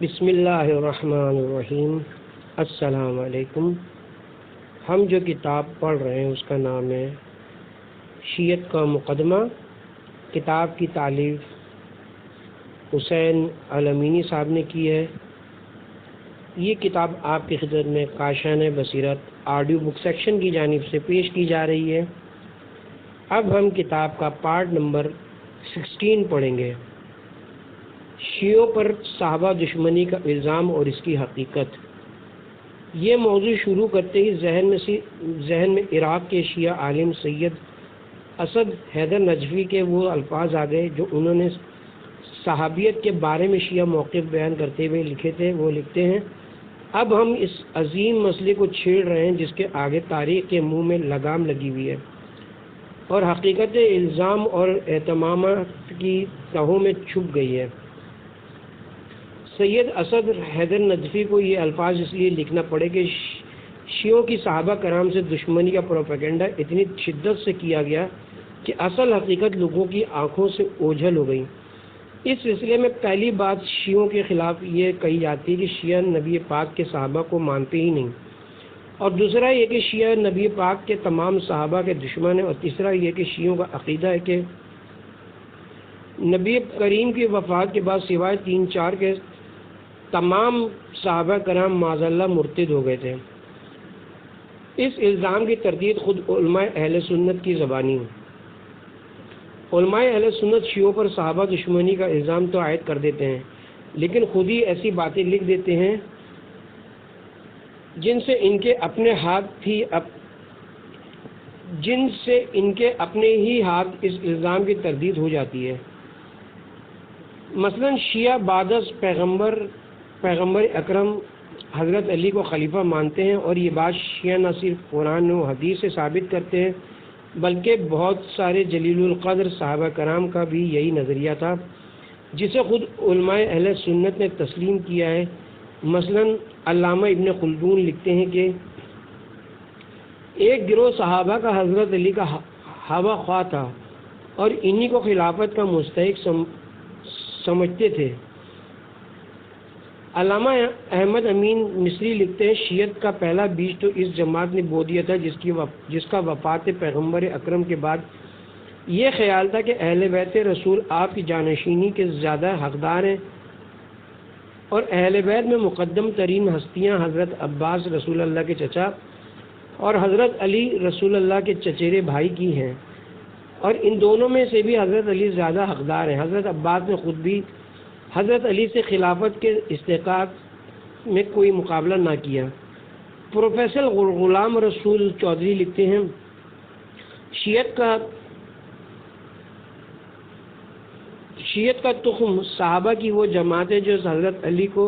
بسم اللہ الرحمن الرحیم۔ السلام علیکم۔ ہم جو کتاب پڑھ رہے ہیں اس کا نام ہے شیعت کا مقدمہ۔ کتاب کی تالیف حسین الامینی صاحب نے کی ہے۔ یہ کتاب آپ کی خدمت میں کاشان بصیرت آڈیو بک سیکشن کی جانب سے پیش کی جا رہی ہے۔ اب ہم کتاب کا پارٹ نمبر 16 پڑھیں گے۔ شیعوں پر صحابہ دشمنی کا الزام اور اس کی حقیقت۔ یہ موضوع شروع کرتے ہی ذہن میں عراق کے شیعہ عالم سید اسد حیدر نجفی کے وہ الفاظ آ گئے جو انہوں نے صحابیت کے بارے میں شیعہ موقف بیان کرتے ہوئے لکھے تھے۔ وہ لکھتے ہیں، اب ہم اس عظیم مسئلے کو چھیڑ رہے ہیں جس کے آگے تاریخ کے منہ میں لگام لگی ہوئی ہے اور حقیقت الزام اور اہتمامات کی تہوں میں چھپ گئی ہے۔ سید اسد حیدر نجفی کو یہ الفاظ اس لیے لکھنا پڑے کہ شیعوں کی صحابہ کرام سے دشمنی کا پروپیگنڈا اتنی شدت سے کیا گیا کہ اصل حقیقت لوگوں کی آنکھوں سے اوجھل ہو گئی۔ اس سلسلے میں پہلی بات شیعوں کے خلاف یہ کہی جاتی ہے کہ شیعہ نبی پاک کے صحابہ کو مانتے ہی نہیں، اور دوسرا یہ کہ شیعہ نبی پاک کے تمام صحابہ کے دشمن ہیں، اور تیسرا یہ کہ شیعوں کا عقیدہ ہے کہ نبی کریم کی وفات کے بعد سوائے 3-4 کے تمام صحابہ کرام معاذ اللہ مرتد ہو گئے تھے۔ اس الزام کی تردید خود علماء اہل سنت کی زبانی ہے۔ علماء اہل سنت شیعوں پر صحابہ دشمنی کا الزام تو عائد کر دیتے ہیں، لیکن خود ہی ایسی باتیں لکھ دیتے ہیں جن سے ان کے اپنے ہی ہاتھ اس الزام کی تردید ہو جاتی ہے۔ مثلا شیعہ بعد از پیغمبر اکرم حضرت علی کو خلیفہ مانتے ہیں، اور یہ بات شیعہ نہ صرف قرآن و حدیث سے ثابت کرتے ہیں بلکہ بہت سارے جلیل القدر صحابہ کرام کا بھی یہی نظریہ تھا جسے خود علماء اہل سنت نے تسلیم کیا ہے۔ مثلا علامہ ابن خلدون لکھتے ہیں کہ ایک گروہ صحابہ کا حضرت علی کا ہوا خواہ تھا اور انہی کو خلافت کا مستحق سمجھتے تھے۔ علامہ احمد امین مصری لکھتے ہیں، شیعت کا پہلا بیج تو اس جماعت نے بو دیا تھا جس کا وفات پیغمبر اکرم کے بعد یہ خیال تھا کہ اہل بیت رسول آپ کی جانشینی کے زیادہ حقدار ہیں، اور اہل بیت میں مقدم ترین ہستیاں حضرت عباس رسول اللہ کے چچا اور حضرت علی رسول اللہ کے چچیرے بھائی کی ہیں، اور ان دونوں میں سے بھی حضرت علی زیادہ حقدار ہیں۔ حضرت عباس نے خود بھی حضرت علی سے خلافت کے استحقاق میں کوئی مقابلہ نہ کیا۔ پروفیسر غلام رسول چودھری لکھتے ہیں، شیعت کا تخم صحابہ کی وہ جماعت ہے جو حضرت علی کو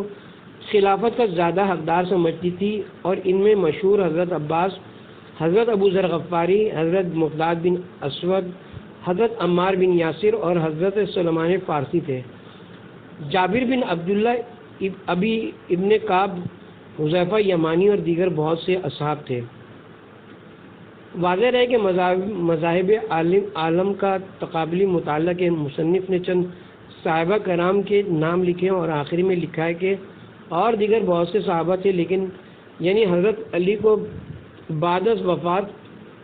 خلافت کا زیادہ حقدار سمجھتی تھی، اور ان میں مشہور حضرت عباس، حضرت ابو ذر غفاری، حضرت مقداد بن اسود، حضرت عمار بن یاسر اور حضرت سلمان فارسی تھے۔ جابر بن عبداللہ، ابی ابن کعب، حذیفہ یمانی اور دیگر بہت سے اصحاب تھے۔ واضح ہے کہ مذاہب عالم کا تقابلی مطالعہ کے مصنف نے چند صحابہ کرام کے نام لکھے اور آخری میں لکھا ہے کہ اور دیگر بہت سے صحابہ تھے، لیکن یعنی حضرت علی کو بعد از وفات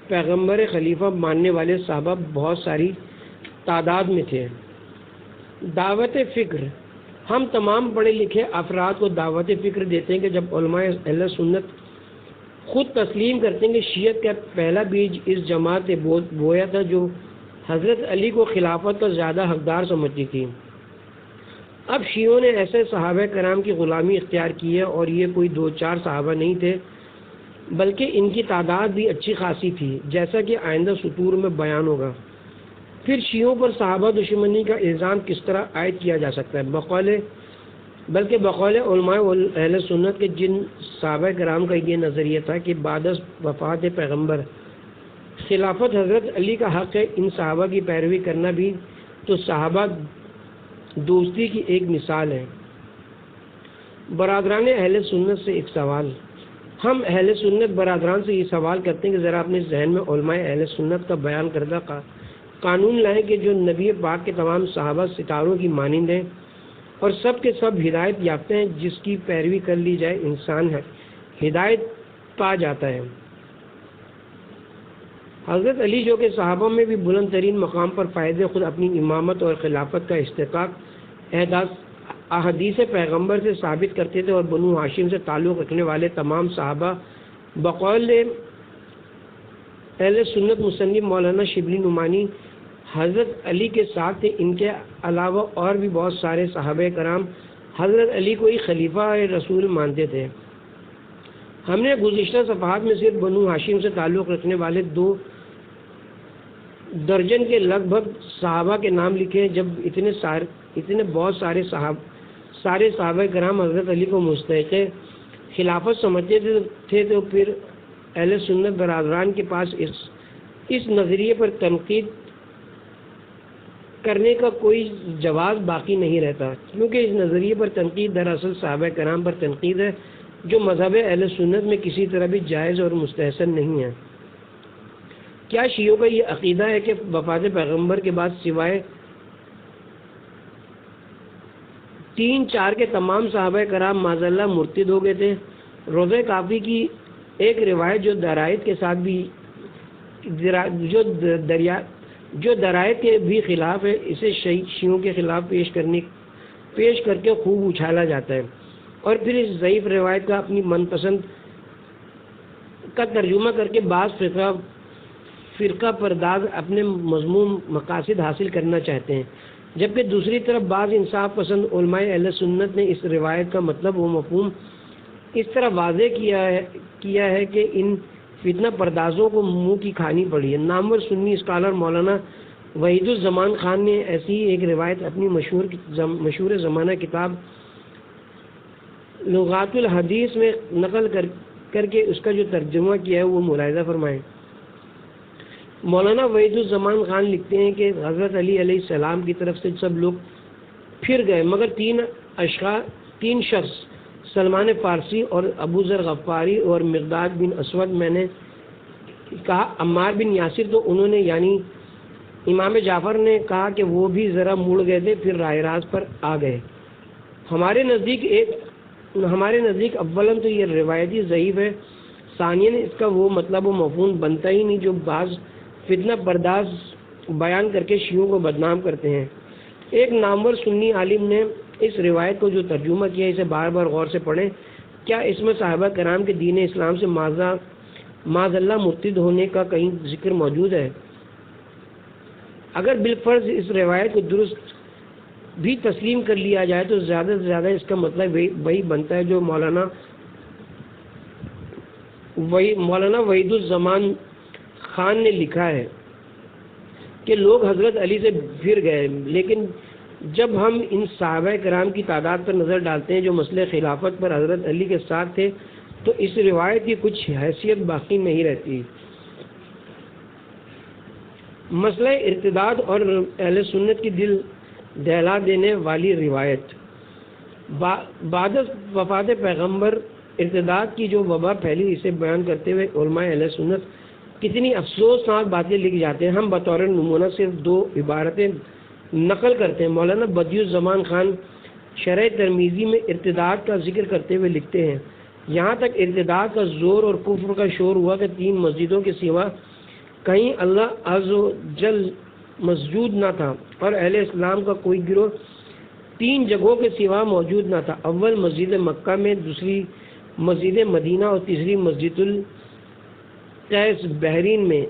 پیغمبر خلیفہ ماننے والے صحابہ بہت ساری تعداد میں تھے۔ دعوت فکر، ہم تمام پڑھے لکھے افراد کو دعوت فکر دیتے ہیں کہ جب علماء اہل سنت خود تسلیم کرتے ہیں کہ شیعت کا پہلا بیج اس جماعت نے بویا تھا جو حضرت علی کو خلافت کا زیادہ حقدار سمجھتی تھی۔ اب شیعوں نے ایسے صحابہ کرام کی غلامی اختیار کی ہے، اور یہ کوئی 2-4 صحابہ نہیں تھے بلکہ ان کی تعداد بھی اچھی خاصی تھی، جیسا کہ آئندہ سطور میں بیان ہوگا۔ پھر شیعوں پر صحابہ دشمنی کا الزام کس طرح عائد کیا جا سکتا ہے؟ بلکہ بقول علماء اہل سنت کے جن صحابہ کرام کا یہ نظریہ تھا کہ بعد از وفات پیغمبر خلافت حضرت علی کا حق ہے، ان صحابہ کی پیروی کرنا بھی تو صحابہ دوستی کی ایک مثال ہے۔ برادران اہل سنت سے ایک سوال۔ ہم اہل سنت برادران سے یہ سوال کرتے ہیں کہ ذرا اپنے ذہن میں علماء اہل سنت کا بیان کردہ قانون لائیں کہ جو نبی پاک کے تمام صحابہ ستاروں کی مانند ہیں، اور سب کے سب ہدایت یافتہ ہیں، جس کی پیروی کر لی جائے انسان ہے ہدایت پا جاتا ہے۔ حضرت علی جو کہ صحابہ میں بھی بلند ترین مقام پر فائدے خود اپنی امامت اور خلافت کا استحقاق احادیث پیغمبر سے ثابت کرتے تھے، اور بنو ہاشم سے تعلق رکھنے والے تمام صحابہ بقول اہل سنت مصنف مولانا شبلی نعمانی حضرت علی کے ساتھ تھے۔ ان کے علاوہ اور بھی بہت سارے صحابہ کرام حضرت علی کو ہی خلیفہ رسول مانتے تھے۔ ہم نے گزشتہ صفحات میں صرف بنو ہاشم سے تعلق رکھنے والے 2 درجن کے لگ بھگ صحابہ کے نام لکھے ہیں۔ جب اتنے بہت سارے صحابہ کرام حضرت علی کو مستحق خلافت سمجھتے تھے، تو پھر اہل سنت برادران کے پاس اس نظریے پر تنقید کرنے کا کوئی جواز باقی نہیں رہتا، کیونکہ اس نظریے پر تنقید دراصل صحابہ کرام پر تنقید ہے، جو مذہب اہل سنت میں کسی طرح بھی جائز اور مستحسن نہیں ہے۔ کیا شیعوں کا یہ عقیدہ ہے کہ وفات پیغمبر کے بعد سوائے 3-4 کے تمام صحابہ کرام معاذاللہ مرتد ہو گئے تھے؟ روضہ کافی کی ایک روایت جو درائت کے ساتھ بھی جو درائت کے بھی خلاف ہے، اسے شیعوں کے خلاف پیش کر کے خوب اچھالا جاتا ہے، اور پھر اس ضعیف روایت کا اپنی من پسند کا ترجمہ کر کے بعض فرقہ پرداز اپنے مذموم مقاصد حاصل کرنا چاہتے ہیں، جبکہ دوسری طرف بعض انصاف پسند علماء اہل سنت نے اس روایت کا مطلب و مفہوم اس طرح واضح کیا ہے کہ ان فتنہ پردازوں کو منہ کی کھانی پڑی ہے۔ نامور سنی اسکالر مولانا وحید الزمان خان نے ایسی ہی ایک روایت اپنی مشہور زمانہ کتاب لغات الحدیث میں نقل کر کے اس کا جو ترجمہ کیا ہے وہ ملاحظہ فرمائیں۔ مولانا وحید الزمان خان لکھتے ہیں کہ حضرت علی علیہ السلام کی طرف سے سب لوگ پھر گئے، مگر 3 شخص سلمان فارسی اور ابو ذر غفاری اور مقداد بن اسود، میں نے کہا عمار بن یاسر، تو انہوں نے یعنی امام جعفر نے کہا کہ وہ بھی ذرا مڑ گئے تھے، پھر راہ راست پر آ گئے۔ ہمارے نزدیک اولاً تو یہ روایتی ضعیف ہے، ثانیاً اس کا وہ مطلب و مفہوم بنتا ہی نہیں جو بعض فتنہ پرداز بیان کر کے شیعوں کو بدنام کرتے ہیں۔ ایک نامور سنی عالم نے اس روایت کو جو ترجمہ کیا اسے بار بار غور سے پڑھیں۔ کیا اس میں صحابہ کرام کے دین اسلام سے معاذ اللہ مرتد ہونے کا کہیں ذکر موجود ہے؟ اگر بالفرض اس روایت کو درست بھی تسلیم کر لیا جائے تو زیادہ سے زیادہ اس کا مطلب وہی بنتا ہے جو مولانا وحید الزمان خان نے لکھا ہے کہ لوگ حضرت علی سے پھر گئے، لیکن جب ہم ان صحابہ کرام کی تعداد پر نظر ڈالتے ہیں جو مسئلہ خلافت پر حضرت علی کے ساتھ تھے، تو اس روایت کی کچھ حیثیت باقی نہیں رہتی۔ مسئلہ ارتداد اور اہل سنت کی دل دہلا دینے والی روایت۔ بعد وفات پیغمبر ارتداد کی جو وبا پھیلی، اسے بیان کرتے ہوئے علماء اہل سنت کتنی افسوسناک باتیں لکھ جاتے ہیں۔ ہم بطور نمونہ صرف 2 عبارتیں نقل کرتے ہیں۔ مولانا بدیع الزمان خان شرح ترمذی میں ارتداد کا ذکر کرتے ہوئے لکھتے ہیں، یہاں تک ارتداد کا زور اور کفر کا شور ہوا کہ 3 مسجدوں کے سوا کہیں اللہ عز و جل مسجود نہ تھا، اور اہل اسلام کا کوئی گروہ 3 جگہوں کے سوا موجود نہ تھا، اول مسجد مکہ میں، دوسری مسجد مدینہ اور تیسری مسجد القیس بحرین میں،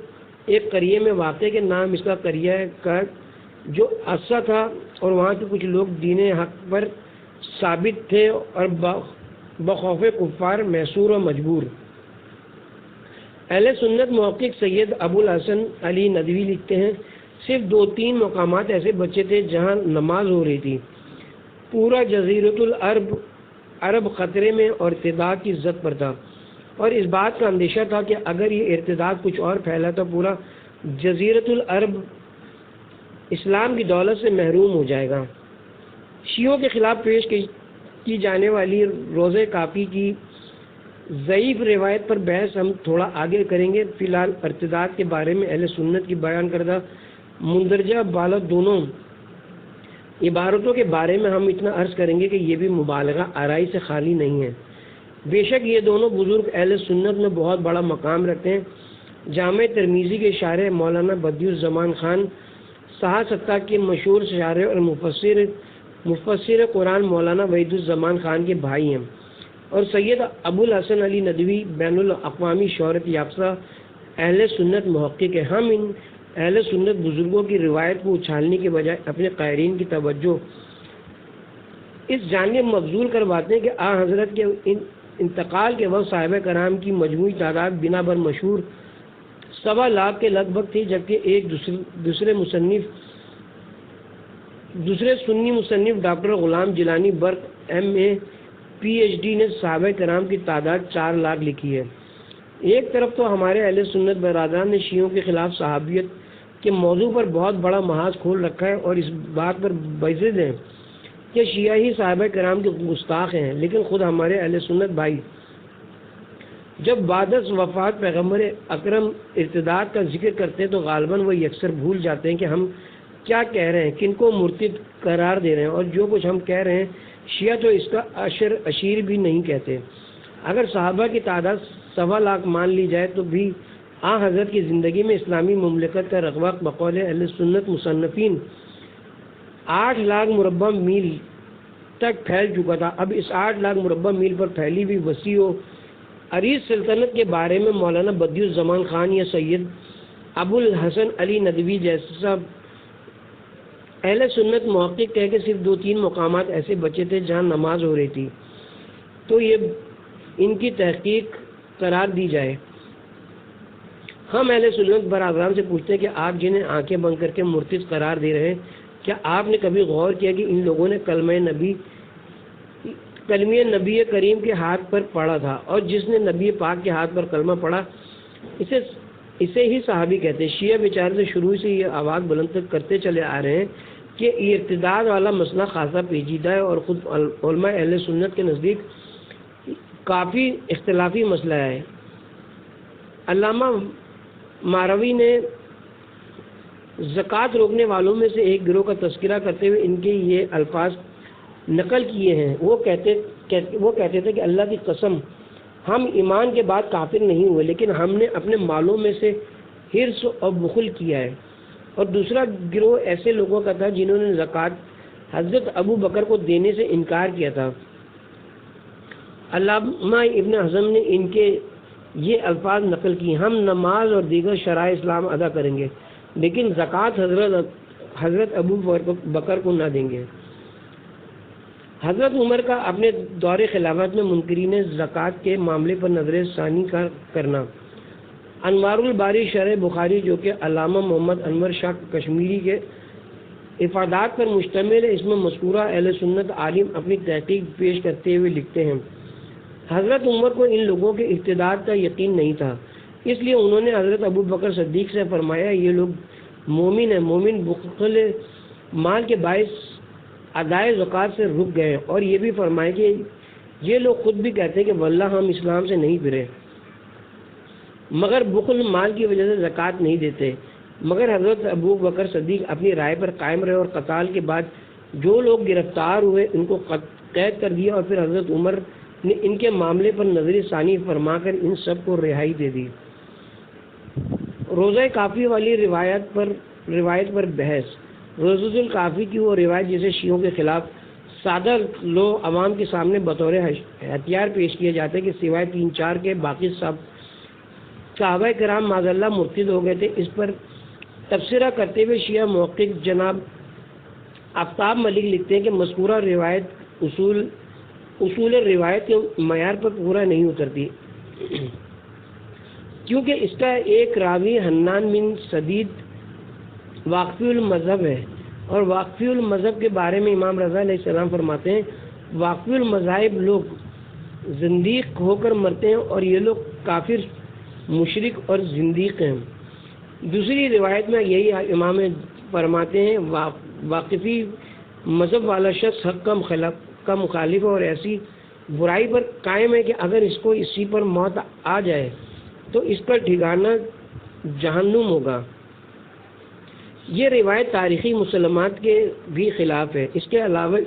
ایک قریے میں واقع کے نام اس کا قریہ ہے جو عصا تھا، اور وہاں کے کچھ لوگ دین حق پر ثابت تھے اور بخوف کفار محصور و مجبور۔ اہل سنت محقق سید ابو الحسن علی ندوی لکھتے ہیں، صرف 2-3 مقامات ایسے بچے تھے جہاں نماز ہو رہی تھی، پورا جزیرۃ العرب خطرے میں اور ارتداد کی زد پر تھا، اور اس بات کا اندیشہ تھا کہ اگر یہ ارتداد کچھ اور پھیلا تو پورا جزیرۃ العرب اسلام کی دولت سے محروم ہو جائے گا۔ شیعوں کے خلاف پیش کی جانے والی روضہ کافی کی ضعیف روایت پر بحث ہم تھوڑا آگے کریں گے۔ فی الحال ارتداد کے بارے میں اہل سنت کی بیان کردہ مندرجہ بالا دونوں عبارتوں کے بارے میں ہم اتنا عرض کریں گے کہ یہ بھی مبالغہ آرائی سے خالی نہیں ہے۔ بے شک یہ دونوں بزرگ اہل سنت میں بہت بڑا مقام رکھتے ہیں۔ جامع ترمذی کے شارح مولانا بدیع الزمان خان، صحاح ستہ کے مشہور شارح اور مفسر قرآن مولانا وحید الزمان خان کے بھائی ہیں، اور سید ابو الحسن علی ندوی بین الاقوامی شہرت یافتہ اہل سنت محقق ہے۔ ہم ان اہل سنت بزرگوں کی روایت کو اچھالنے کے بجائے اپنے قائرین کی توجہ اس جانب مبذول کرواتے ہیں کہ حضرت کے انتقال کے وقت صحابہ کرام کی مجموعی تعداد بنا بر مشہور 1.25 لاکھ کے لگ بھگ تھی، جبکہ ایک دوسرے سنی مصنف ڈاکٹر غلام جیلانی برق MA PhD نے صحابہ کرام کی تعداد 4 لاکھ لکھی ہے۔ ایک طرف تو ہمارے اہل سنت برادران نے شیعوں کے خلاف صحابیت کے موضوع پر بہت بڑا محاذ کھول رکھا ہے اور اس بات پر بضد ہیں کہ شیعہ ہی صحابہ کرام کے گستاخ ہیں، لیکن خود ہمارے اہل سنت بھائی جب بعد از وفات پیغمبر اکرم ارتداد کا ذکر کرتے ہیں تو غالباً وہ یکسر بھول جاتے ہیں کہ ہم کیا کہہ رہے ہیں، کن کو مرتد قرار دے رہے ہیں، اور جو کچھ ہم کہہ رہے ہیں شیعہ تو اس کا اشیر بھی نہیں کہتے۔ اگر صحابہ کی تعداد 1.25 لاکھ مان لی جائے تو بھی حضرت کی زندگی میں اسلامی مملکت کا رقبہ بقول اہل سنت مصنفین 8 لاکھ مربع میل تک پھیل چکا تھا۔ اب اس 8 لاکھ مربع میل پر پھیلی ہوئی وسیع و عریض سلطنت کے بارے میں مولانا بدیع الزمان خان یا سید ابو الحسن علی ندوی جیسا اہل سنت محقق کہہ کہ صرف 2-3 مقامات ایسے بچے تھے جہاں نماز ہو رہی تھی تو یہ ان کی تحقیق قرار دی جائے۔ ہم اہل سنت برادران سے پوچھتے ہیں کہ آپ جنہیں آنکھیں بند کر کے مرتد قرار دے رہے ہیں، کیا آپ نے کبھی غور کیا کہ ان لوگوں نے کلمہ نبی کریم کے ہاتھ پر پڑھا تھا، اور جس نے نبی پاک کے ہاتھ پر کلمہ پڑھا اسے ہی صحابی کہتے ہیں۔ شیعہ بیچارے سے شروع سے یہ آواز بلند کرتے چلے آ رہے ہیں کہ ارتداد والا مسئلہ خاصا پیچیدہ ہے اور خود علماء اہل سنت کے نزدیک کافی اختلافی مسئلہ ہے۔ علامہ ماروی نے زکوٰۃ روکنے والوں میں سے ایک گروہ کا تذکرہ کرتے ہوئے ان کے یہ الفاظ نقل کیے ہیں۔ وہ کہتے تھے کہ اللہ کی قسم ہم ایمان کے بعد کافر نہیں ہوئے، لیکن ہم نے اپنے مالوں میں سے حرص اور بخل کیا ہے۔ اور دوسرا گروہ ایسے لوگوں کا تھا جنہوں نے زکوٰۃ حضرت ابو بکر کو دینے سے انکار کیا تھا۔ علامہ ابن حزم نے ان کے یہ الفاظ نقل کی، ہم نماز اور دیگر شرائع اسلام ادا کریں گے لیکن زکوٰۃ حضرت ابو بکر کو نہ دیں گے۔ حضرت عمر کا اپنے دور خلافت میں منکرین زکوٰۃ کے معاملے پر نظر ثانی کرنا۔ انوار الباری شرح بخاری جو کہ علامہ محمد انور شاہ کشمیری کے افادات پر مشتمل ہے، اس میں مذکورہ اہل سنت عالم اپنی تحقیق پیش کرتے ہوئے لکھتے ہیں حضرت عمر کو ان لوگوں کے ارتداد کا یقین نہیں تھا، اس لیے انہوں نے حضرت ابو بکر صدیق سے فرمایا یہ لوگ مومن ہیں، مومن بخل مال کے باعث ادائے زکوٰۃ سے رک گئے، اور یہ بھی فرمایا کہ یہ لوگ خود بھی کہتے ہیں کہ واللہ ہم اسلام سے نہیں پھرے مگر بخل مال کی وجہ سے زکوٰۃ نہیں دیتے۔ مگر حضرت ابو بکر صدیق اپنی رائے پر قائم رہے اور قتال کے بعد جو لوگ گرفتار ہوئے ان کو قید کر دیا، اور پھر حضرت عمر نے ان کے معاملے پر نظر ثانی فرما کر ان سب کو رہائی دے دی۔ روزہ کافی والی روایت پر بحث۔ روزہ الکافی کی وہ روایت جسے شیعوں کے خلاف سادہ لوگ عوام کے سامنے بطور ہتھیار پیش کیا جاتا ہے کہ سوائے 3-4 کے باقی صحابہ کرام معاذ اللہ مرتد ہو گئے تھے، اس پر تبصرہ کرتے ہوئے شیعہ محقق جناب آفتاب ملک لکھتے ہیں کہ مذکورہ روایت اصول روایت کے معیار پر پورا نہیں اترتی، کیونکہ اس کا ایک راوی حنان بن سدید واقفی المذہب ہے، اور واقفی المذہب کے بارے میں امام رضا علیہ السلام فرماتے ہیں واقفی المذاہب لوگ زندیق ہو کر مرتے ہیں اور یہ لوگ کافر، مشرک اور زندیق ہیں۔ دوسری روایت میں یہی امام فرماتے ہیں واقفی مذہب والا شخص حق کا مخالف اور ایسی برائی پر قائم ہے کہ اگر اس کو اسی پر موت آ جائے تو اس کا ٹھکانہ جہنم ہوگا۔ یہ روایت تاریخی مسلمات کے بھی خلاف ہے۔ اس کے علاوہ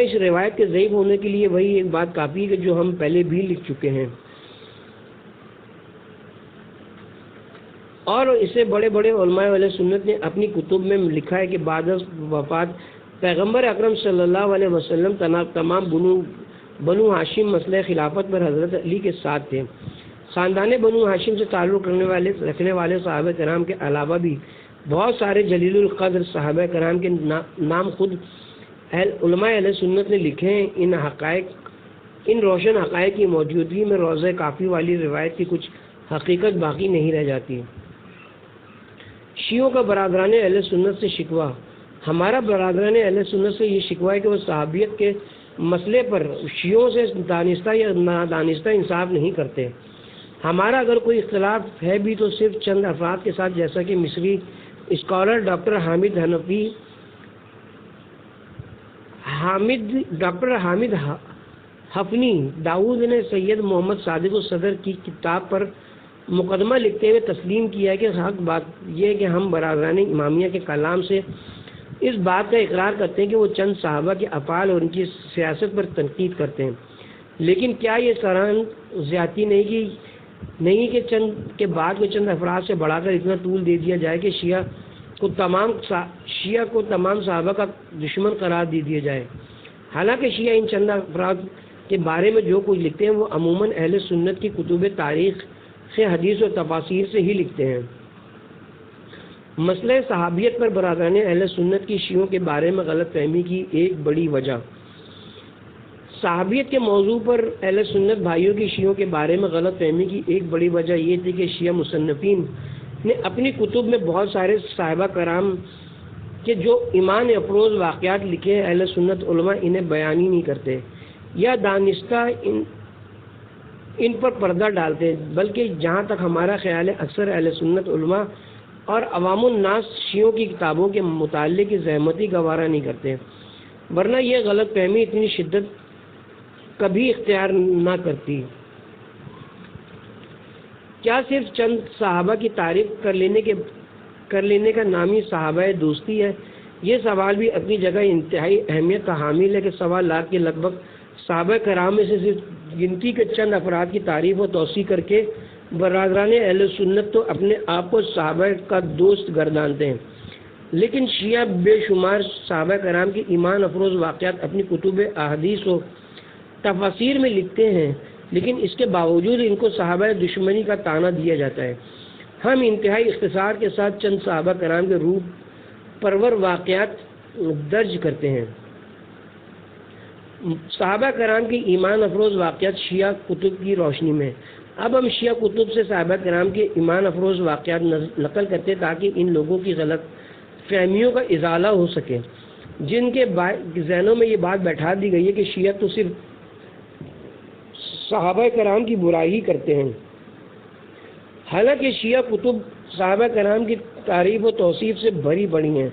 اس روایت کے ضعیف ہونے کے لیے وہی ایک بات کافی ہے جو ہم پہلے بھی لکھ چکے ہیں، اور اسے بڑے بڑے علماء اہل سنت نے اپنی کتب میں لکھا ہے کہ بعد از وفات پیغمبر اکرم صلی اللہ علیہ وسلم تمام بنو ہاشم مسئلہ خلافت پر حضرت علی کے ساتھ تھے۔ خاندان بنو ہاشم سے تعلق رکھنے والے صحابہ کرام کے علاوہ بھی بہت سارے جلیل القدر صحابہ کرام کے نام خود علماء اہل سنت نے لکھے ہیں۔ ان روشن حقائق کی موجودگی میں روضہ کافی والی روایت کی کچھ حقیقت باقی نہیں رہ جاتی۔ شیعوں کا برادران اہل سنت سے شکوہ۔ ہمارا برادران اہل سنت سے یہ شکوہ ہے کہ وہ صحابیت کے مسئلے پر شیعوں سے دانستہ یا نادانستہ انصاف نہیں کرتے۔ ہمارا اگر کوئی اختلاف ہے بھی تو صرف چند افراد کے ساتھ، جیسا کہ مصری اسکالر ڈاکٹر حامد حفنی داؤد نے سید محمد صادق الصدر کی کتاب پر مقدمہ لکھتے ہوئے تسلیم کیا ہے کہ حق بات یہ ہے کہ ہم برادران امامیہ کے کلام سے اس بات کا اقرار کرتے ہیں کہ وہ چند صحابہ کے افعال اور ان کی سیاست پر تنقید کرتے ہیں، لیکن کیا یہ سران زیادتی نہیں کہ چند کے بعد کو چند افراد سے بڑھا کر اتنا طول دے دیا جائے کہ شیعہ کو تمام صحابہ کا دشمن قرار دے دیا جائے؟ حالانکہ شیعہ ان چند افراد کے بارے میں جو کچھ لکھتے ہیں وہ عموماً اہل سنت کی کتب تاریخ حدیث و تفاسیر سے ہی لکھتے ہیں۔ مسئلہ صحابیت پر برادران اہل سنت کی شیعوں کے بارے میں غلط فہمی کی ایک بڑی وجہ، صحابیت کے موضوع پر اہل سنت بھائیوں کی شیعوں کے بارے میں غلط فہمی کی ایک بڑی وجہ یہ تھی کہ شیعہ مصنفین نے اپنی کتب میں بہت سارے صحابہ کرام کے جو ایمان افروز واقعات لکھے ہیں، اہل سنت علماء انہیں بیان ہی نہیں کرتے یا دانستہ ان پر پردہ ڈالتے ہیں، بلکہ جہاں تک ہمارا خیال ہے اکثر اہل سنت علماء اور عوام الناس شیعوں کی کتابوں کے مطالعے کی زحمت ہی گوارا نہیں کرتے، ورنہ یہ غلط فہمی اتنی شدت کبھی اختیار نہ کرتی۔ کیا صرف چند صحابہ کی تعریف کر لینے کا نام ہی صحابہ دوستی ہے؟ یہ سوال بھی اپنی جگہ انتہائی اہمیت کا حامل ہے کہ 1.25 لاکھ کے لگ بھگ صحابہ کرام میں سے صرف گنتی کے چند افراد کی تعریف و توثیق کر کے برادران اہل سنت تو اپنے آپ کو صحابہ کا دوست گردانتے ہیں، لیکن شیعہ بے شمار صحابہ کرام کی ایمان افروز واقعات اپنی کتب احادیث و تفاسیر میں لکھتے ہیں، لیکن اس کے باوجود ان کو صحابہ دشمنی کا طعنہ دیا جاتا ہے۔ ہم انتہائی اختصار کے ساتھ چند صحابہ کرام کے روح پرور واقعات درج کرتے ہیں۔ صحابہ کرام کی ایمان افروز واقعات شیعہ کتب کی روشنی میں، اب ہم شیعہ کتب سے صحابہ کرام کے ایمان افروز واقعات نقل کرتے تاکہ ان لوگوں کی غلط فہمیوں کا ازالہ ہو سکے جن کے ذہنوں میں یہ بات بیٹھا دی گئی ہے کہ شیعہ تو صرف صحابہ کرام کی برائی ہی کرتے ہیں، حالانکہ شیعہ کتب صحابہ کرام کی تعریف و توصیف سے بھری پڑی ہیں،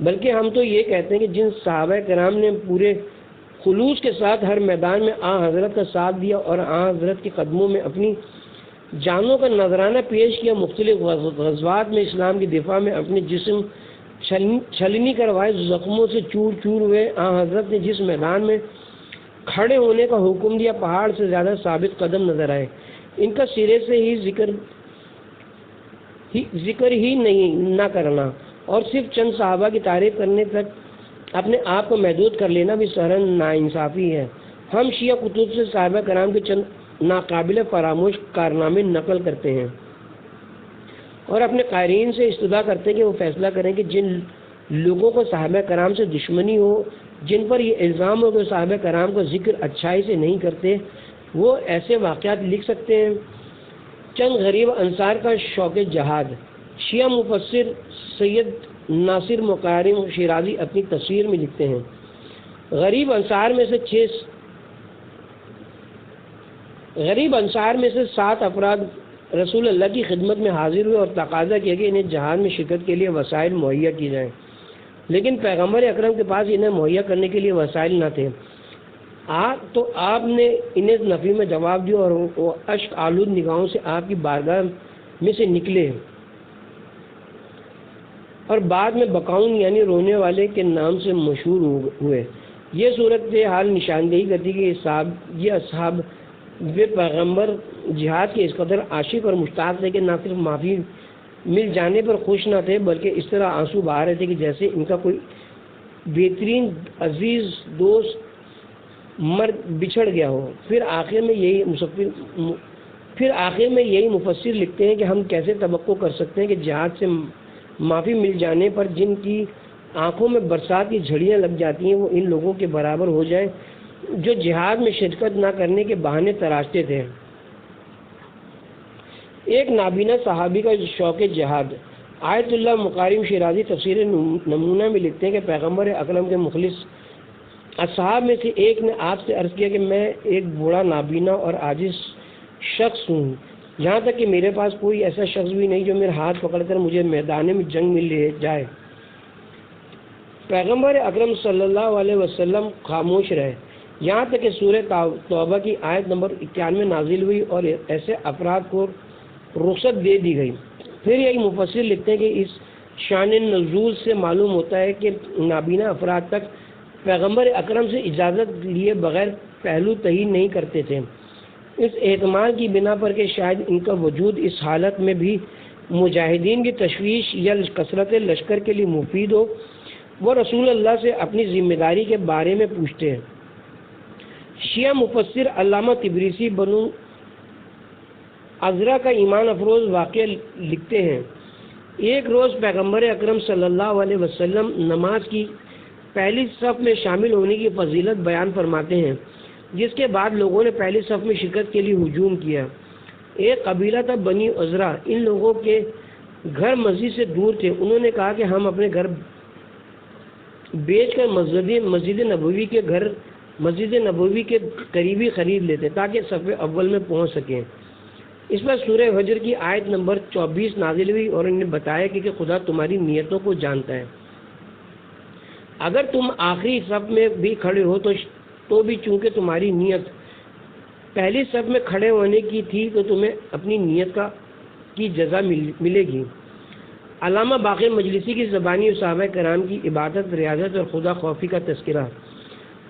بلکہ ہم تو یہ کہتے ہیں کہ جن صحابہ کرام نے پورے خلوص کے ساتھ ہر میدان میں آن حضرت کا ساتھ دیا اور آن حضرت کے قدموں میں اپنی جانوں کا نذرانہ پیش کیا، مختلف غزوات میں اسلام کی دفاع میں اپنے جسم چھلنی کروائے، زخموں سے چور چور ہوئے، آن حضرت نے جس میدان میں کھڑے ہونے کا حکم دیا پہاڑ سے زیادہ ثابت قدم نظر آئے، ان کا سرے سے ہی ذکر ہی نہ کرنا اور صرف چند صحابہ کی تعریف کرنے تک اپنے آپ کو محدود کر لینا بھی سرن ناانصافی ہے۔ ہم شیعہ کتب سے صحابہ کرام کے چند ناقابل فراموش کارنامے نقل کرتے ہیں اور اپنے قارئین سے استدعا کرتے ہیں کہ وہ فیصلہ کریں کہ جن لوگوں کو صحابہ کرام سے دشمنی ہو، جن پر یہ الزام ہو کہ صحابہ کرام کا ذکر اچھائی سے نہیں کرتے، وہ ایسے واقعات لکھ سکتے ہیں۔ چند غریب انصار کا شوق جہاد، شیعہ مفسر سید ناصر مقارم شیرازی اپنی تفسیر میں لکھتے ہیں، غریب انصار میں سے 7 افراد رسول اللہ کی خدمت میں حاضر ہوئے اور تقاضا کیا کہ انہیں جہاد میں شرکت کے لیے وسائل مہیا کی جائیں، لیکن پیغمبر اکرم کے پاس انہیں مہیا کرنے کے لیے وسائل نہ تھے۔ تو آپ نے انہیں نفی میں جواب دیا اور وہ اشک آلود نگاہوں سے آپ کی بارگاہ میں سے نکلے اور بعد میں بکاؤن یعنی رونے والے کے نام سے مشہور ہوئے۔ یہ صورت حال نشاندہی کرتی کہ یہ اصحاب پیغمبر جہاد کے اس قدر عاشق اور مشتاق تھے کہ نہ صرف معافی مل جانے پر خوش نہ تھے بلکہ اس طرح آنسو بہا رہے تھے کہ جیسے ان کا کوئی بہترین عزیز دوست مر بچھڑ گیا ہو۔ پھر آخر میں یہی مفسر لکھتے ہیں کہ ہم کیسے توقع کر سکتے ہیں کہ جہاد سے معافی مل جانے پر جن کی آنکھوں میں برسات کی جھڑیاں لگ جاتی ہیں وہ ان لوگوں کے برابر ہو جائیں جو جہاد میں شرکت نہ کرنے کے بہانے تراشتے تھے۔ ایک نابینا صحابی کا شوق جہاد۔ آیت اللہ مکارم شیرازی تفسیر نمونہ میں لکھتے ہیں کہ پیغمبر اکرم کے مخلص اصحاب میں سے ایک نے آپ سے عرض کیا کہ میں ایک بوڑھا نابینا اور عاجز شخص ہوں، یہاں تک کہ میرے پاس کوئی ایسا شخص بھی نہیں جو میرا ہاتھ پکڑ کر مجھے میدان میں جنگ میں لے جائے۔ پیغمبر اکرم صلی اللہ علیہ وسلم خاموش رہے یہاں تک کہ سورہ توبہ کی آیت نمبر 91 نازل ہوئی اور ایسے افراد کو رخصت دے دی گئی۔ پھر یہی مفسر لکھتے ہیں کہ اس شان نزول سے معلوم ہوتا ہے کہ نابینا افراد تک پیغمبر اکرم سے اجازت لیے بغیر پہلو تعین نہیں کرتے تھے، اس احتمال کی بنا پر کہ شاید ان کا وجود اس حالت میں بھی مجاہدین کی تشویش یا کثرت لشکر کے لیے مفید ہو۔ وہ رسول اللہ سے اپنی ذمہ داری کے بارے میں پوچھتے ہیں۔ شیعہ مفسر علامہ تبریسی بنو عذرا کا ایمان افروز واقعہ لکھتے ہیں، ایک روز پیغمبر اکرم صلی اللہ علیہ وسلم نماز کی پہلی صف میں شامل ہونے کی فضیلت بیان فرماتے ہیں، جس کے بعد لوگوں نے پہلی صف میں شرکت کے لیے ہجوم کیا۔ ایک قبیلہ تھا بنی عذرا، ان لوگوں کے گھر مسجد سے دور تھے۔ انہوں نے کہا کہ ہم اپنے گھر بیچ کر مسجد نبوی کے قریبی خرید لیتے تاکہ صف اول میں پہنچ سکیں۔ اس پر سورہ حجر کی آیت نمبر 24 نازل ہوئی اور انہیں بتایا کہ خدا تمہاری نیتوں کو جانتا ہے، اگر تم آخری صف میں بھی کھڑے ہو تو بھی چونکہ تمہاری نیت پہلی صف میں کھڑے ہونے کی تھی تو تمہیں اپنی نیت کی جزا ملے گی۔ علامہ باقر مجلسی کی زبانی و صحابہ کرام کی عبادت، ریاضت اور خدا خوفی کا تذکرہ۔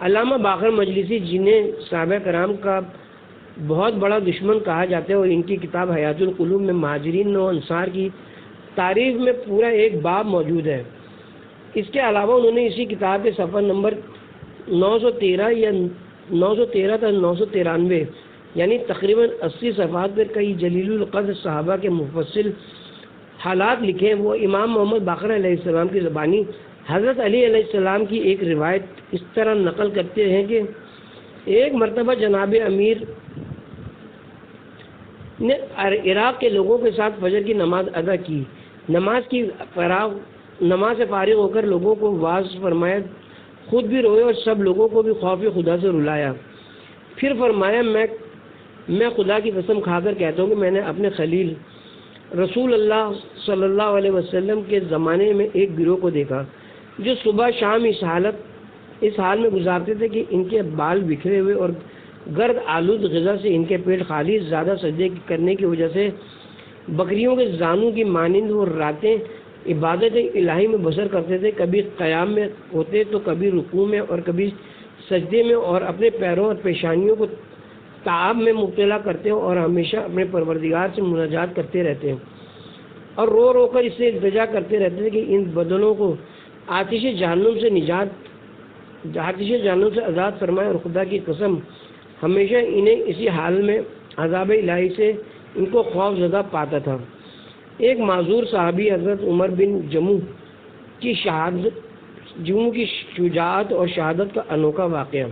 علامہ باقر مجلسی جنہیں صحابہ کرام کا بہت بڑا دشمن کہا جاتا ہے اور ان کی کتاب حیات القلوب میں مہاجرین و انصار کی تعریف میں پورا ایک باب موجود ہے۔ اس کے علاوہ انہوں نے اسی کتاب کے صفحہ نمبر 913 یا 913 تا 993 یعنی تقریباً 80 صفحات پر کئی جلیل القدر صحابہ کے مفصل حالات لکھے ہیں۔ وہ امام محمد باقر علیہ السلام کی زبانی حضرت علی علیہ السلام کی ایک روایت اس طرح نقل کرتے ہیں کہ ایک مرتبہ جناب امیر نے عراق کے لوگوں کے ساتھ فجر کی نماز ادا کی۔ نماز سے فارغ ہو کر لوگوں کو واعظ فرمایا، خود بھی روئے اور سب لوگوں کو بھی خوف خدا سے رلایا۔ پھر فرمایا میں خدا کی قسم کھا کر کہتا ہوں کہ میں نے اپنے خلیل رسول اللہ صلی اللہ علیہ وسلم کے زمانے میں ایک گروہ کو دیکھا جو صبح شام اس حال میں گزارتے تھے کہ ان کے بال بکھرے ہوئے اور گرد آلود غذا سے ان کے پیٹ خالی، زیادہ سجدے کرنے کی وجہ سے بکریوں کے زانوں کی مانند وہ راتیں عبادت الہی میں بسر کرتے تھے، کبھی قیام میں ہوتے تو کبھی رکوع میں اور کبھی سجدے میں، اور اپنے پیروں اور پیشانیوں کو تعاب میں مبتلا کرتے اور ہمیشہ اپنے پروردگار سے مناجات کرتے رہتے ہیں اور رو رو کر اس سے التجا کرتے رہتے ہیں کہ ان بدنوں کو آتش جہنم سے آزاد فرمائے، اور خدا کی قسم ہمیشہ انہیں اسی حال میں عذاب الہی سے ان کو خوف زدہ پاتا تھا۔ ایک معذور صحابی حضرت عمر بن جموح کی شجاعت اور شہادت کا انوکھا واقعہ۔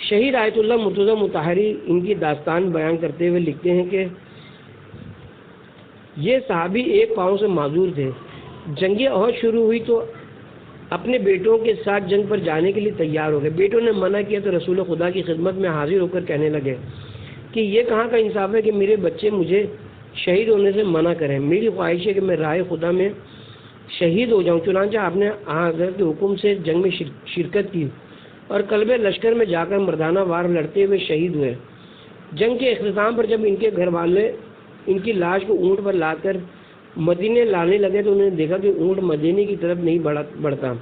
شہید آیت اللہ مرتضی مطہری ان کی داستان بیان کرتے ہوئے لکھتے ہیں کہ یہ صحابی ایک پاؤں سے معذور تھے۔ جنگ احد شروع ہوئی تو اپنے بیٹوں کے ساتھ جنگ پر جانے کے لیے تیار ہو گئے۔ بیٹوں نے منع کیا تو رسول خدا کی خدمت میں حاضر ہو کر کہنے لگے کہ یہ کہاں کا انصاف ہے کہ میرے بچے مجھے شہید ہونے سے منع کریں، میری خواہش ہے کہ میں راہ خدا میں شہید ہو جاؤں۔ چنانچہ آپ نے حضرت کے حکم سے جنگ میں شرکت کی اور قلب لشکر میں جا کر مردانہ وار لڑتے ہوئے شہید ہوئے۔ جنگ کے اختتام پر جب ان کے گھر والے ان کی لاش کو اونٹ پر لا کر مدینے لانے لگے تو انہوں نے دیکھا کہ اونٹ مدینے کی طرف نہیں بڑھتا،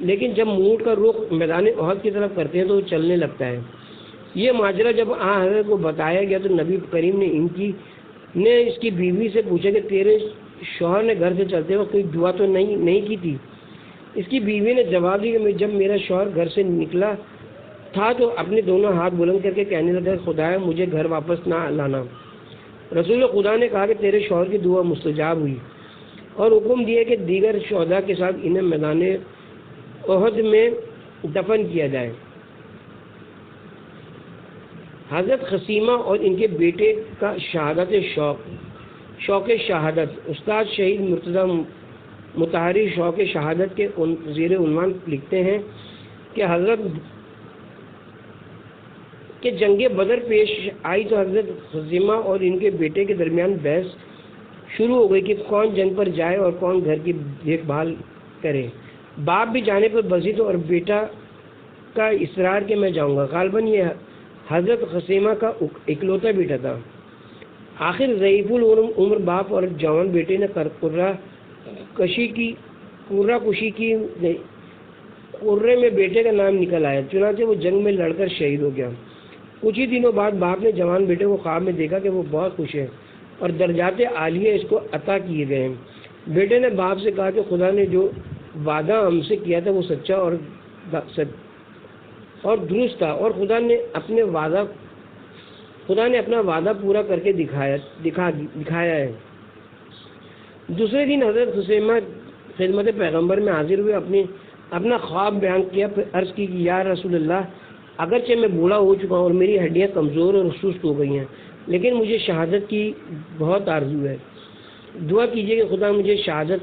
لیکن جب اونٹ کا رخ میدان احد کی طرف کرتے ہیں تو وہ چلنے لگتا ہے۔ یہ ماجرا جب حضرت کو بتایا گیا تو نبی کریم نے اس کی بیوی سے پوچھا کہ تیرے شوہر نے گھر سے چلتے وقت کوئی دعا تو نہیں کی تھی؟ اس کی بیوی نے جواب دیا کہ جب میرا شوہر گھر سے نکلا تھا تو اپنے دونوں ہاتھ بلند کر کے کہنے لگا، خدایا مجھے گھر واپس نہ لانا۔ رسول خدا نے کہا کہ تیرے شوہر کی دعا مستجاب ہوئی، اور حکم دیا کہ دیگر شہداء کے ساتھ انہیں میدان احد میں دفن کیا جائے۔ حضرت خسیمہ اور ان کے بیٹے کا شہادت شوق شہادت۔ استاد شہید مرتضی مطہری شوق شہادت کے زیر عنوان لکھتے ہیں کہ حضرت کہ جنگ بدر پیش آئی تو حضرت خزیمہ اور ان کے بیٹے کے درمیان بحث شروع ہو گئی کہ کون جنگ پر جائے اور کون گھر کی دیکھ بھال کرے۔ باپ بھی جانے پر بضید اور بیٹا کا اصرار کہ میں جاؤں گا۔ غالباً یہ حضرت خزیمہ کا اکلوتا بیٹا تھا۔ آخر ضعیف العمر باپ اور جوان بیٹے نے قرہ کشی کی قرے میں بیٹے کا نام نکل آیا، چنانچہ وہ جنگ میں لڑ کر شہید ہو گیا۔ کچھ ہی دنوں بعد باپ نے جوان بیٹے کو خواب میں دیکھا کہ وہ بہت خوش ہے اور درجات عالیہ اس کو عطا کیے گئے ہیں۔ بیٹے نے باپ سے کہا کہ خدا نے جو وعدہ ہم سے کیا تھا وہ سچا اور درست تھا، اور خدا نے اپنا وعدہ پورا کر کے دکھایا ہے۔ دوسرے دن حضرت خزیمہ خدمت پیغمبر میں حاضر ہوئے، اپنا خواب بیان کیا، پھر عرض کی کہ یا رسول اللہ، اگرچہ میں بوڑھا ہو چکا ہوں اور میری ہڈیاں کمزور اور سست ہو گئی ہیں، لیکن مجھے شہادت کی بہت آرزو ہے۔ دعا کیجیے کہ خدا مجھے شہادت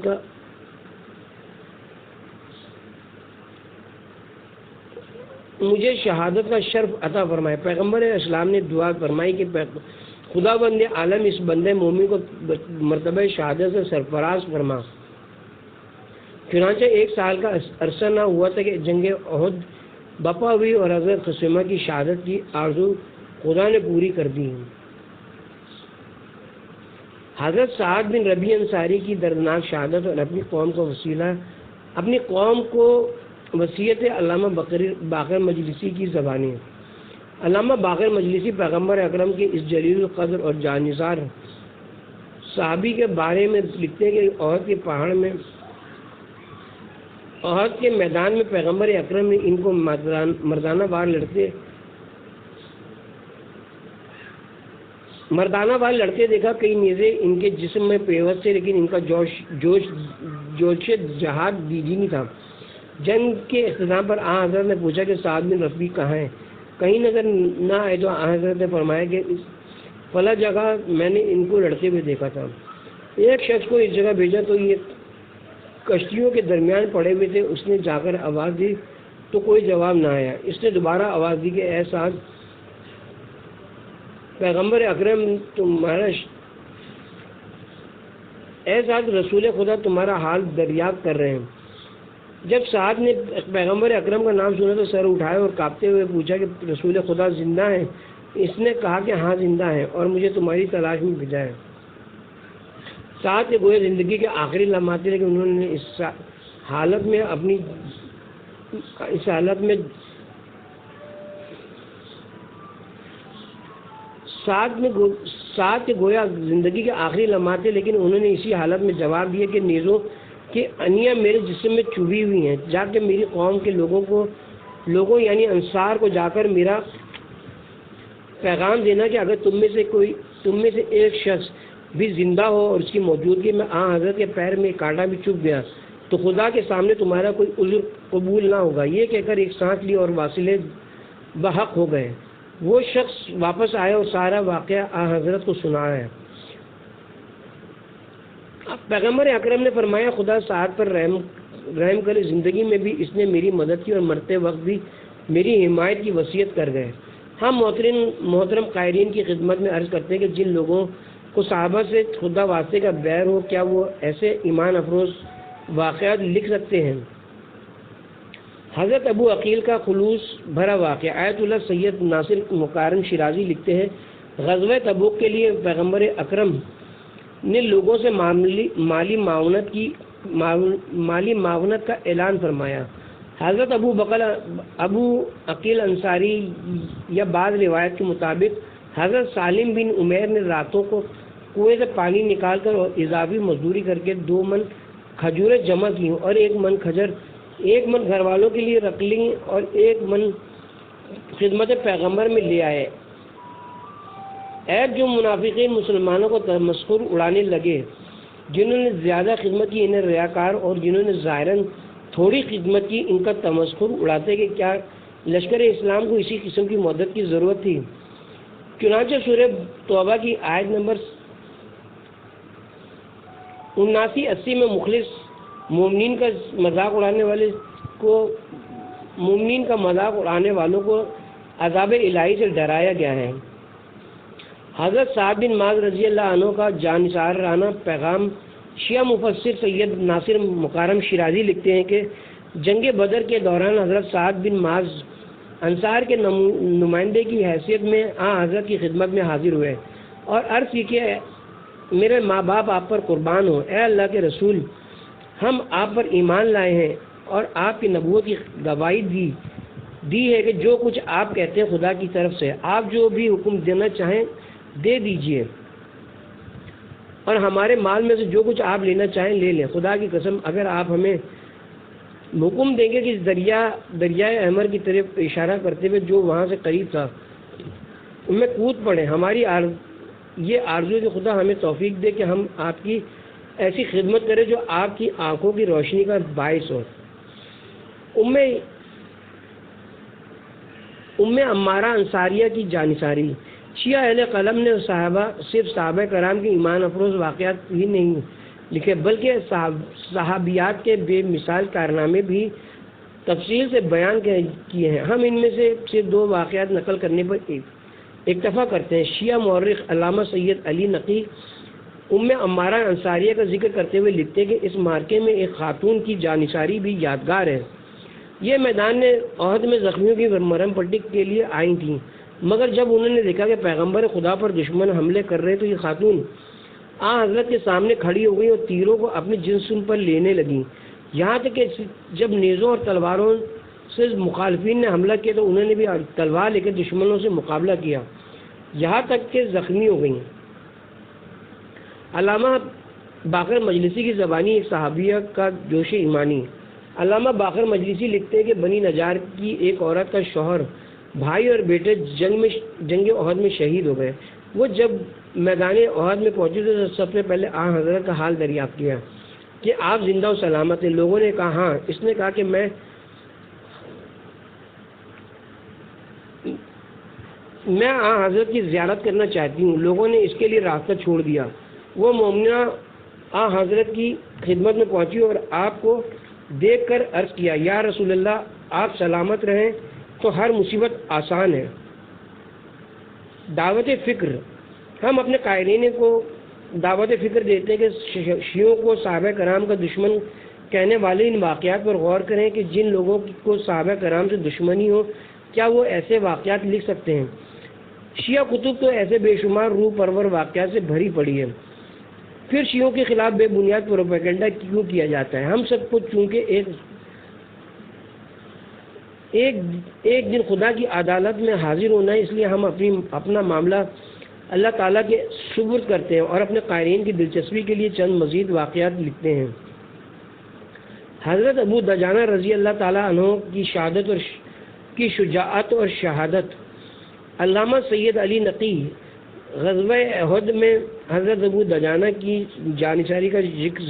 کا شرف عطا فرمائے۔ پیغمبر اسلام نے دعا فرمائی کہ خدا بند عالم اس بندے مومن کو مرتبہ شہادت سے سرفراز فرما۔ چنانچہ 1 سال کا عرصہ نہ ہوا تھا کہ جنگ احد بپا ہوئی اور حضرت خزیمہ کی شہادت کی آرزو خدا نے پوری کر دی۔ حضرت سعد بن ربیع انصاری کی دردناک شہادت اور اپنی قوم کو وصیت علامہ باقر مجلسی کی زبانی۔ علامہ باقر مجلسی پیغمبر اکرم کے اس جلیل القدر اور جانثار صحابی کے بارے میں لکھتے ہیں کہ احد کے میدان میں پیغمبر اکرم نے ان کو مردانہ وار لڑتے دیکھا۔ کئی نیزے ان کے جسم میں پیوست تھے، لیکن ان کا جوش جہاد نہیں تھا۔ جنگ کے اختتام پر حضرت نے پوچھا کہ سعد بن ربیع کہاں ہیں؟ کہیں نظر نہ آئے تو حضرت نے فرمایا کہ فلاں جگہ میں نے ان کو لڑتے ہوئے دیکھا تھا۔ ایک شخص کو اس جگہ بھیجا تو یہ کشتیوں کے درمیان پڑے ہوئے تھے۔ اس نے جا کر آواز دی تو کوئی جواب نہ آیا۔ اس نے دوبارہ آواز دی کہ اے سعد، پیغمبر اکرم رسول خدا تمہارا حال دریافت کر رہے ہیں۔ جب سعد نے پیغمبر اکرم کا نام سنا تو سر اٹھائے اور کانپتے ہوئے پوچھا کہ رسول خدا زندہ ہیں؟ اس نے کہا کہ ہاں زندہ ہیں اور مجھے تمہاری تلاش میں بھیجا ہے۔ سعد کے گویا زندگی کے آخری لمحات تھے، لیکن انہوں نے اس حالت میں جواب دیا کہ نیزوں کی انیاں میرے جسم میں چبھی ہوئی ہیں، جا کے میری قوم کے لوگوں یعنی انصار کو جا کر میرا پیغام دینا کہ اگر تم میں سے ایک شخص بھی زندہ ہو اور اس کی موجودگی میں حضرت کے پیر میں کانٹا بھی چبھ گیا تو خدا کے سامنے تمہارا کوئی عذر قبول نہ ہوگا۔ یہ کہہ کر ایک سانس لی اور واصلے بحق ہو گئے۔ وہ شخص واپس آیا اور سارا واقعہ حضرت کو سنایا ہے۔ پیغمبر اکرم نے فرمایا خدا سعد پر رحم کرے، زندگی میں بھی اس نے میری مدد کی اور مرتے وقت بھی میری حمایت کی وصیت کر گئے۔ ہم محترم قائرین کی خدمت میں عرض کرتے ہیں کہ جن لوگوں کو صحابہ سے خدا واسطے کا بیر ہو، کیا وہ ایسے ایمان افروز واقعات لکھ سکتے ہیں؟ حضرت ابو عقیل کا خلوص بھرا واقعہ۔ آیت اللہ سید ناصر مکارم شیرازی لکھتے ہیں غزوہ تبوک کے لیے پیغمبر اکرم نے لوگوں سے مالی معاونت کا اعلان فرمایا۔ حضرت ابو عقیل انصاری یا بعض روایت کے مطابق حضرت سالم بن عمیر نے راتوں کو کنویں سے پانی نکال کر اور اضافی مزدوری کر کے 2 من کھجوریں جمع کی اور 1 من گھر والوں کے لیے رکھ لی اور 1 من خدمت پیغمبر میں لے آئے۔ جو منافقین مسلمانوں کو تمسخر اڑانے لگے، جنہوں نے زیادہ خدمت کی انہیں ریاکار اور جنہوں نے ظاہراً تھوڑی خدمت کی ان کا تمسخر اڑاتے کہ کیا لشکر اسلام کو اسی قسم کی مدد کی ضرورت تھی۔ چنانچہ سورہ توبہ کی آیت نمبر 79-80 میں مخلص مومنین کا مذاق اڑانے والوں کو عذاب الہی سے ڈرایا گیا ہے۔ حضرت سعد بن معاذ رضی اللہ عنہ کا جانثارانہ پیغام شیعہ مفسر سید ناصر مکارم شیرازی لکھتے ہیں کہ جنگ بدر کے دوران حضرت سعد بن معاذ انصار کے نمائندے کی حیثیت میں حضرت کی خدمت میں حاضر ہوئے اور عرض کی کہ میرے ماں باپ آپ پر قربان ہوں، اے اللہ کے رسول، ہم آپ پر ایمان لائے ہیں اور آپ کی نبوت کی گواہی دی ہے کہ جو کچھ آپ کہتے ہیں خدا کی طرف سے، آپ جو بھی حکم دینا چاہیں دے دیجئے اور ہمارے مال میں سے جو کچھ آپ لینا چاہیں لے لیں۔ خدا کی قسم اگر آپ ہمیں حکم دیں گے کہ دریائے احمر کی طرف اشارہ کرتے ہوئے جو وہاں سے قریب تھا ان میں کود پڑے، ہماری یہ آرزو کہ خدا ہمیں توفیق دے کہ ہم آپ کی ایسی خدمت کریں جو آپ کی آنکھوں کی روشنی کا باعث ہو۔ ام عمارہ انصاریہ کی جانثاری۔ شیعہ اہل قلم نے صرف صحابہ کرام کے ایمان افروز واقعات ہی نہیں لکھے بلکہ صحابیات کے بے مثال کارنامے بھی تفصیل سے بیان کیے ہیں۔ ہم ان میں سے صرف 2 واقعات نقل کرنے پر اکتفا کرتے ہیں۔ شیعہ مورخ علامہ سید علی نقی ام عمارہ انصاریہ کا ذکر کرتے ہوئے لکھتے ہیں کہ اس مارکے میں ایک خاتون کی جانثاری بھی یادگار ہے۔ یہ میدان احد میں زخمیوں کی مرہم پٹی کے لیے آئی تھیں، مگر جب انہوں نے دیکھا کہ پیغمبر خدا پر دشمن حملے کر رہے تو یہ خاتون حضرت کے سامنے کھڑی ہو گئی اور تیروں کو اپنی جسم پر لینے لگیں، یہاں تک کہ جب نیزوں اور تلواروں سے مخالفین نے حملہ کیا تو انہوں نے بھی تلوار لے کر دشمنوں سے مقابلہ کیا، یہاں تک کہ زخمی ہو گئیں۔ علامہ باقر مجلسی کی زبانی ایک صحابیہ کا جوش ایمانی۔ علامہ باقر مجلسی لکھتے ہیں کہ بنی نجار کی ایک عورت کا شوہر، بھائی اور بیٹے جنگ احد میں شہید ہو گئے۔ وہ جب میدان احد میں پہنچے تو سب سے پہلے حضرت کا حال دریافت کیا کہ آپ زندہ و سلامت ہیں۔ لوگوں نے کہا ہاں۔ اس نے کہا کہ میں حضرت کی زیارت کرنا چاہتی ہوں۔ لوگوں نے اس کے لیے راستہ چھوڑ دیا۔ وہ مومنہ حضرت کی خدمت میں پہنچی اور آپ کو دیکھ کر عرض کیا یا رسول اللہ، آپ سلامت رہیں تو ہر مصیبت آسان ہے۔ دعوت فکر۔ ہم اپنے قائلین کو دعوت فکر دیتے ہیں کہ شیعوں کو صحابہ کرام کا دشمن کہنے والے ان واقعات پر غور کریں کہ جن لوگوں کو صحابہ کرام سے دشمنی ہو کیا وہ ایسے واقعات لکھ سکتے ہیں؟ شیعہ کتب تو ایسے بے شمار روح پرور واقعات سے بھری پڑی ہے، پھر شیعوں کے خلاف بے بنیاد پروپیگنڈا کیوں کیا جاتا ہے؟ ہم سب کو چونکہ ایک دن خدا کی عدالت میں حاضر ہونا ہے، اس لیے ہم اپنا معاملہ اللہ تعالیٰ کے سپرد کرتے ہیں اور اپنے قائرین کی دلچسپی کے لیے چند مزید واقعات لکھتے ہیں۔ حضرت ابو دجانہ رضی اللہ تعالیٰ عنہ کی شجاعت اور شہادت۔ علامہ سید علی نقی غزوہ احد میں حضرت ابو دجانہ کی جانثاری کا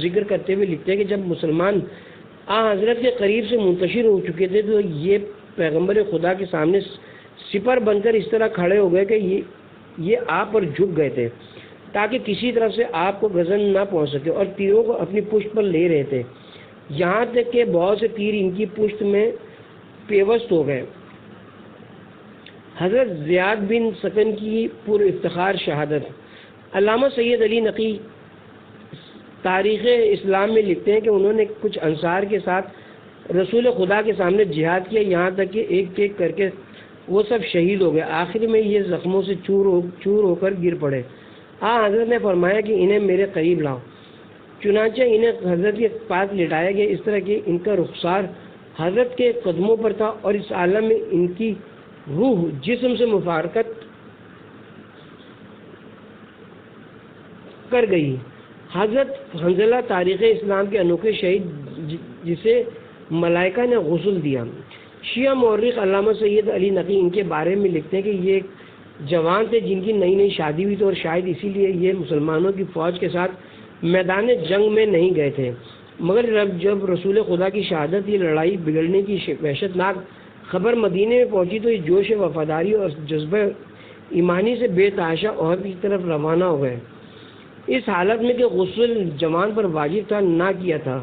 ذکر کرتے ہوئے لکھتے ہیں کہ جب مسلمان حضرت کے قریب سے منتشر ہو چکے تھے تو یہ پیغمبر خدا کے سامنے سپر بن کر اس طرح کھڑے ہو گئے کہ یہ آپ پر جھک گئے تھے تاکہ کسی طرف سے آپ کو غزن نہ پہنچ سکے اور تیروں کو اپنی پشت پر لے رہے تھے، یہاں تک کہ بہت سے تیر ان کی پشت میں پیوست ہو گئے۔ حضرت زیاد بن سکن کی پر افتخار شہادت۔ علامہ سید علی نقی تاریخ اسلام میں لکھتے ہیں کہ انہوں نے کچھ انصار کے ساتھ رسول خدا کے سامنے جہاد کیا، یہاں تک کہ ایک ایک کر کے وہ سب شہید ہو گئے، آخر میں یہ زخموں سے چور ہو کر گر پڑے۔ حضرت نے فرمایا کہ انہیں میرے قریب لاؤ، چنانچہ انہیں حضرت کے پاس لٹایا گیا، اس طرح کہ ان کا رخسار حضرت کے قدموں پر تھا اور اس عالم میں ان کی روح جسم سے مفارقت کر گئی۔ حضرت حنظلہ تاریخ اسلام کے انوکھے شہید جسے ملائکہ نے غسل دیا۔ شیعہ مورخ علامہ سید علی نقی ان کے بارے میں لکھتے ہیں کہ یہ ایک جوان تھے جن کی نئی نئی شادی ہوئی تھی، اور شاید اسی لیے یہ مسلمانوں کی فوج کے ساتھ میدان جنگ میں نہیں گئے تھے، مگر جب رسول خدا کی شہادت یہ لڑائی بگڑنے کی وحشت ناک خبر مدینے میں پہنچی تو یہ جوش وفاداری اور جذبہ ایمانی سے بے تحاشا عہد کی طرف روانہ ہو گئے، اس حالت میں کہ غسل جوان پر واجب تھا نہ کیا تھا۔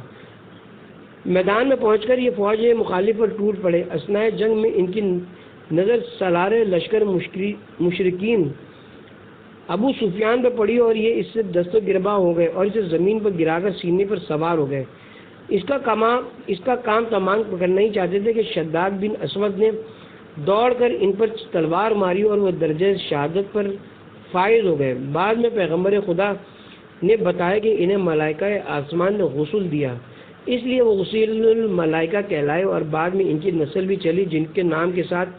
میدان میں پہنچ کر یہ فوج مخالف پر ٹوٹ پڑے۔ اثناء جنگ میں ان کی نظر سالار لشکر مشرکین ابو سفیان پہ پڑی اور یہ اس سے دست و گرباں ہو گئے اور اسے زمین پر گرا کر سینے پر سوار ہو گئے۔ اس کا کام تمام کرنا ہی چاہتے تھے کہ شداد بن اسود نے دوڑ کر ان پر تلوار ماری اور وہ درجہ شہادت پر فائز ہو گئے۔ بعد میں پیغمبر خدا نے بتایا کہ انہیں ملائکہ آسمان نے غسل دیا، اس لیے وہ غسیل الملائکہ کہلائے، اور بعد میں ان کی نسل بھی چلی جن کے نام کے ساتھ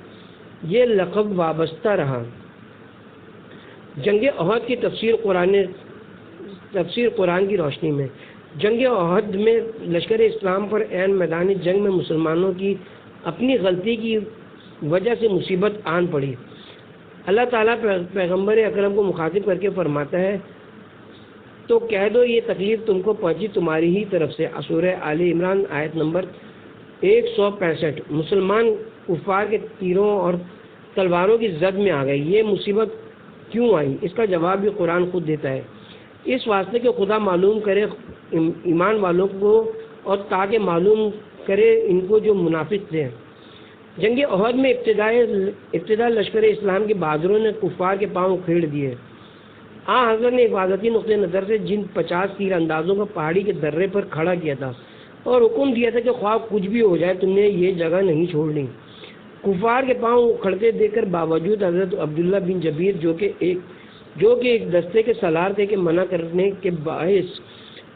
یہ لقب وابستہ رہا۔ جنگ احد کی تفسیر قرآن کی روشنی میں۔ جنگ احد میں لشکر اسلام پر عین میدان جنگ میں مسلمانوں کی اپنی غلطی کی وجہ سے مصیبت آن پڑی۔ اللہ تعالیٰ پیغمبر اکرم کو مخاطب کر کے فرماتا ہے تو کہہ دو یہ تکلیف تم کو پہنچی تمہاری ہی طرف سے۔ سورہ آل عمران آیت نمبر 165۔ مسلمان کفار کے تیروں اور تلواروں کی زد میں آ گئے، یہ مصیبت کیوں آئی؟ اس کا جواب بھی قرآن خود دیتا ہے، اس واسطے کہ خدا معلوم کرے ایمان والوں کو اور تاکہ معلوم کرے ان کو جو منافق تھے۔ جنگ احد میں ابتدا لشکر اسلام کے بہادروں نے کفار کے پاؤں کھیڑ دیے۔ حضرت نے حفاظتی نقطۂ نظر سے جن 50 تیر اندازوں کو پہاڑی کے درے پر کھڑا کیا تھا اور حکم دیا تھا کہ خواہ کچھ بھی ہو جائے تم نے یہ جگہ نہیں چھوڑنی۔ کفار کے پاؤں اکھڑتے دیکھ کر باوجود حضرت عبداللہ بن جبیر جو کہ ایک دستے کے سالار تھے کہ منع کرنے کے باعث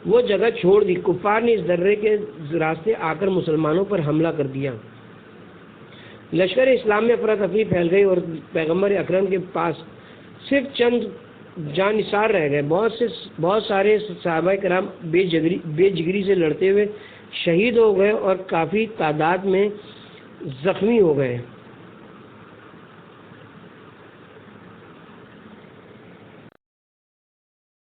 وہ جگہ چھوڑ دی۔ کفار نے اس درے کے راستے آ کر مسلمانوں پر حملہ کر دیا۔ لشکر اسلام میں افراتفری پھیل گئی اور پیغمبر اکرم کے پاس صرف چند جانثار رہ گئے۔ بہت سارے صحابہ کرام بے جگری سے لڑتے ہوئے شہید ہو گئے اور کافی تعداد میں زخمی ہو گئے۔